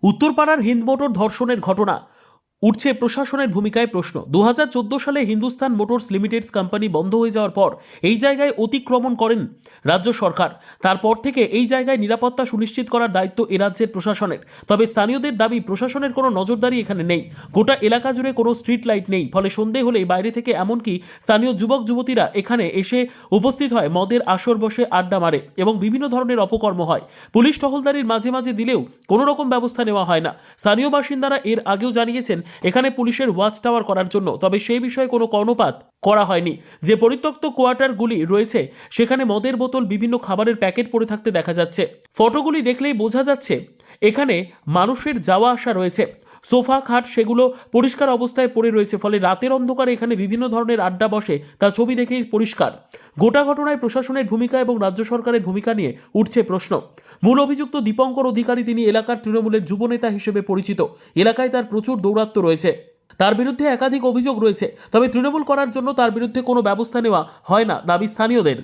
উত্তরপাড়ার হিন্দমোটর ধর্ষণের ঘটনা উঠছে প্রশাসনের ভূমিকায় প্রশ্ন। 2014 সালে হিন্দুস্তান মোটরস লিমিটেডস কোম্পানি বন্ধ হয়ে যাওয়ার পর এই জায়গায় অতিক্রমণ করেন রাজ্য সরকার। তারপর থেকে এই জায়গায় নিরাপত্তা সুনিশ্চিত করার দায়িত্ব এ রাজ্যের প্রশাসনের। তবে স্থানীয়দের দাবি প্রশাসনের কোনো নজরদারি এখানে নেই। গোটা এলাকা জুড়ে কোনো স্ট্রিট লাইট নেই, ফলে সন্ধে হলেই বাইরে থেকে এমনকি স্থানীয় যুবক যুবতীরা এখানে এসে উপস্থিত হয়, মদের আসর বসে আড্ডা মারে এবং বিভিন্ন ধরনের অপকর্ম হয়। পুলিশ টহলদারির মাঝে মাঝে দিলেও কোনো রকম ব্যবস্থা নেওয়া হয় না। স্থানীয় বাসিন্দারা এর আগেও জানিয়েছেন এখানে পুলিশের ওয়াচ টাওয়ার করার জন্য, তবে সেই বিষয়ে কোনো কর্ণপাত করা হয়নি। যে পরিত্যক্ত কোয়ার্টারগুলি রয়েছে সেখানে মদের বোতল, বিভিন্ন খাবারের প্যাকেট পড়ে থাকতে দেখা যাচ্ছে। ফটোগুলি দেখলেই বোঝা যাচ্ছে এখানে মানুষের যাওয়া আসা রয়েছে। সোফা, খাট সেগুলো পরিষ্কার অবস্থায় পড়ে রয়েছে, ফলে রাতের অন্ধকারে এখানে বিভিন্ন ধরনের আড্ডা বসে তা ছবি দেখেই পরিষ্কার। গোটা ঘটনায় প্রশাসনের ভূমিকা এবং রাজ্য সরকারের ভূমিকা নিয়ে উঠছে প্রশ্ন। মূল অভিযুক্ত দীপঙ্কর অধিকারী, তিনি এলাকার তৃণমূলের যুবনেতা হিসেবে পরিচিত। এলাকায় তার প্রচুর দৌরাত্ম্য রয়েছে, তার বিরুদ্ধে একাধিক অভিযোগ রয়েছে, তবে তৃণমূল করার জন্য তার বিরুদ্ধে কোনো ব্যবস্থা নেওয়া হয় না দাবি স্থানীয়দের।